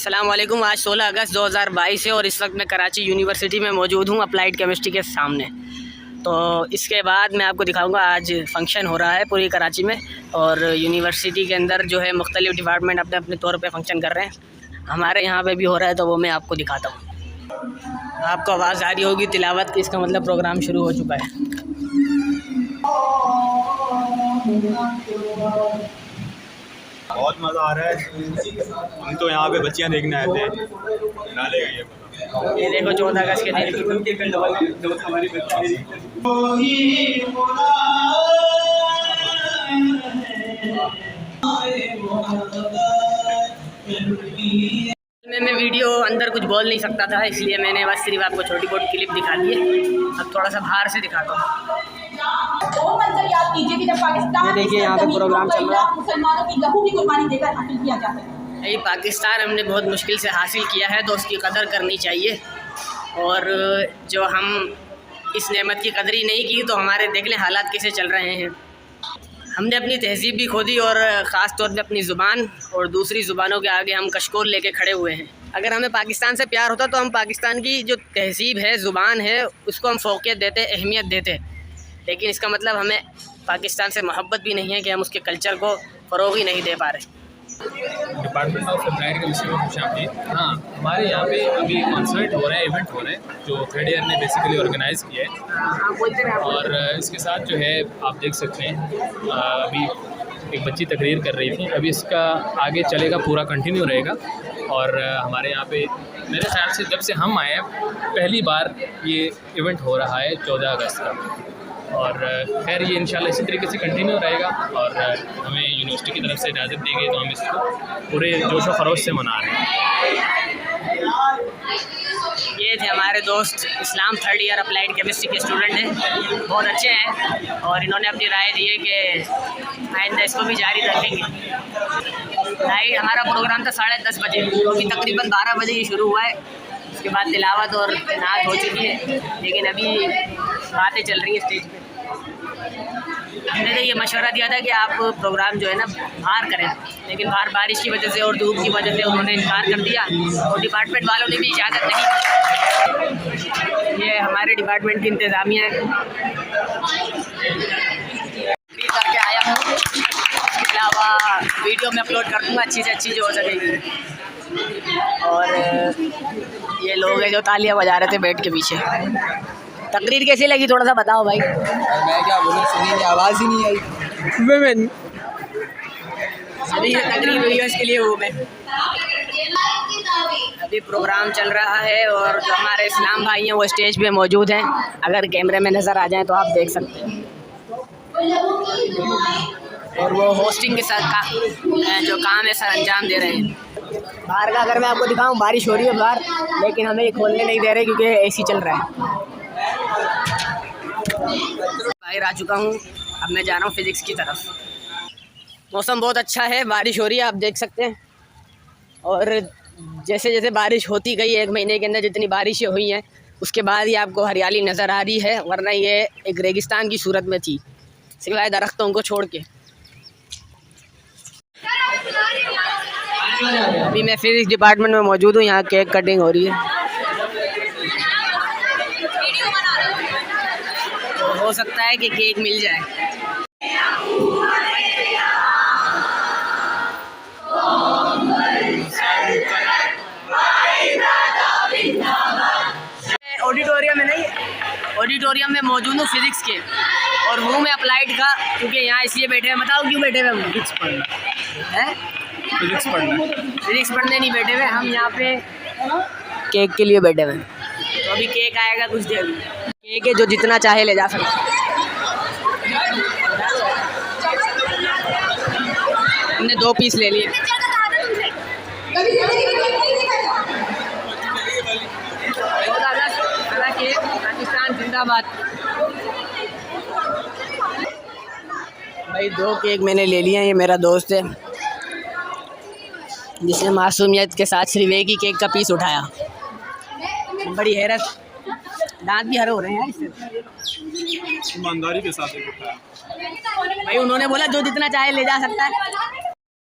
अस्सलाम वालेकुम। आज 16 अगस्त 2022 है और इस वक्त मैं कराची यूनिवर्सिटी में मौजूद हूँ अप्लाइड केमिस्ट्री के सामने। तो इसके बाद मैं आपको दिखाऊंगा आज फंक्शन हो रहा है पूरी कराची में और यूनिवर्सिटी के अंदर जो है मुख्तलिफ़ डिपार्टमेंट अपने अपने तौर पे फंक्शन कर रहे हैं। हमारे यहाँ पे भी हो रहा है तो वो मैं आपको दिखाता हूँ। आपको आवाज़ आ रही होगी तिलावत की, इसका मतलब प्रोग्राम शुरू हो चुका है। बहुत मज़ा आ रहा है। हम तो यहाँ पे बच्चियाँ देखने आए थे। नाले गई ये देखो 14 अगस्त के दिन मैं वीडियो अंदर कुछ बोल नहीं सकता था, इसलिए मैंने बस सिर्फ आपको छोटी बहुत क्लिप दिखा दी है। अब थोड़ा सा बाहर से दिखाता हूँ। ये देखिए यहाँ पे प्रोग्राम चल रहा है। मुसलमानों की लहू की कुर्बानी देकर हासिल किया जाता है। ये पाकिस्तान हमने बहुत मुश्किल से हासिल किया है तो उसकी कदर करनी चाहिए। और जो हम इस नेमत की कदर ही नहीं की तो हमारे देख लें हालात कैसे चल रहे हैं। हमने अपनी तहज़ीब भी खो दी और ख़ास तौर पे अपनी ज़ुबान, और दूसरी ज़ुबानों के आगे हम कशकोर लेके खड़े हुए हैं। अगर हमें पाकिस्तान से प्यार होता तो हम पाकिस्तान की जो तहज़ीब है, ज़ुबान है, उसको हम फ़ौक़ियत देते, अहमियत देते। लेकिन इसका मतलब हमें पाकिस्तान से मोहब्बत भी नहीं है कि हम उसके कल्चर को फ़रोग़ ही नहीं दे पा रहे। डिपार्टमेंट ऑफ अप्लाइड केमिस्ट्री में खुशामदीद। हाँ, हमारे यहाँ पे अभी कॉन्सर्ट हो रहा है, इवेंट हो रहा है जो थर्ड ईयर ने बेसिकली ऑर्गेनाइज़ किया है। और इसके साथ जो है आप देख सकते हैं अभी एक बच्ची तकरीर कर रही थी, अभी इसका आगे चलेगा, पूरा कंटिन्यू रहेगा। और हमारे यहाँ पे मेरे ख्याल से जब से हम आए हैं पहली बार ये इवेंट हो रहा है 14 अगस्त का। और खैर ये इंशाल्लाह इसी तरीके से कंटिन्यू रहेगा और हमें यूनिवर्सिटी की तरफ से इजाज़त दी गई तो हम इसको पूरे जोश व खरोश से मना रहे हैं। ये थे हमारे दोस्त इस्लाम, थर्ड ईयर अप्लाइड केमिस्ट्री के स्टूडेंट हैं, बहुत अच्छे हैं और इन्होंने अपनी राय दी है कि आइंदा इसको भी जारी रखेंगे। राइट, हमारा प्रोग्राम था 10:30 बजे, क्योंकि तकरीबन 12 बजे ही शुरू हुआ है। उसके बाद तिलावत और नात हो चुकी है, लेकिन अभी बातें चल रही हैं स्टेज पे। हमने तो ये मशवरा दिया था कि आप प्रोग्राम जो है ना बाहर करें, लेकिन बाहर बारिश की वजह से और धूप की वजह से उन्होंने इनकार कर दिया और डिपार्टमेंट वालों ने भी इजाज़त नहीं। ये हमारे डिपार्टमेंट की इंतज़ामिया है। करके आया हूँ, इसके अलावा वीडियो में अपलोड कर दूँगा अच्छी से अच्छी जो हो सकेगी। और ये लोग हैं जो तालियां बजा रहे थे बैठ के पीछे। तकरीर कैसी लगी थोड़ा सा बताओ भाई। मैं क्या बोलूं, सुनी आवाज़ ही नहीं आई। वुमेन अभी तकरीर हुई है, इसके लिए वो मैं अभी प्रोग्राम चल रहा है और जो हमारे इस्लाम भाई हैं वो स्टेज पे मौजूद हैं। अगर कैमरे में नज़र आ जाएं तो आप देख सकते हैं। और वो होस्टिंग के साथ जो काम है सर अंजाम दे रहे हैं। बाहर का अगर मैं आपको दिखाऊं, बारिश हो रही है बाहर, लेकिन हमें ये खोलने नहीं दे रहे क्योंकि एसी चल रहा है। बाहर आ चुका हूँ, अब मैं जा रहा हूँ फिज़िक्स की तरफ। मौसम बहुत अच्छा है, बारिश हो रही है, आप देख सकते हैं। और जैसे जैसे बारिश होती गई, 1 महीने के अंदर जितनी बारिशें हुई हैं उसके बाद ही आपको हरियाली नज़र आ रही है, वरना ये एक रेगिस्तान की सूरत में थी सिवाय दरख्तों को छोड़ के। अभी मैं फिज़िक्स डिपार्टमेंट में मौजूद हूँ, यहाँ केक कटिंग हो रही है। तो हो सकता है कि केक मिल जाए। ऑडिटोरियम में नहीं, ऑडिटोरियम में मौजूद हूँ फिज़िक्स के, और हूँ मैं अप्लाइड का, क्योंकि यहाँ इसलिए बैठे हैं। बताओ क्यों बैठे हुए हम? फिज़िक्स पढ़ना है, फिज़िक्स पढ़ने नहीं बैठे हुए हम, यहाँ पे केक के लिए बैठे हुए हैं। तो अभी केक आएगा कुछ देर में। केक है जो जितना चाहे ले जा सकते। हमने 2 पीस ले लिए। पाकिस्तान जिंदाबाद। भाई 2 केक मैंने ले लिए हैं। ये मेरा दोस्त है जिसने मासूमियत के साथ सिर्फ एक ही केक का पीस उठाया। बड़ी हैरत, दांत भी हरे हो रहे हैं इससे। ईमानदारी के साथ उठाया। भाई उन्होंने बोला जो जितना चाहे ले जा सकता है।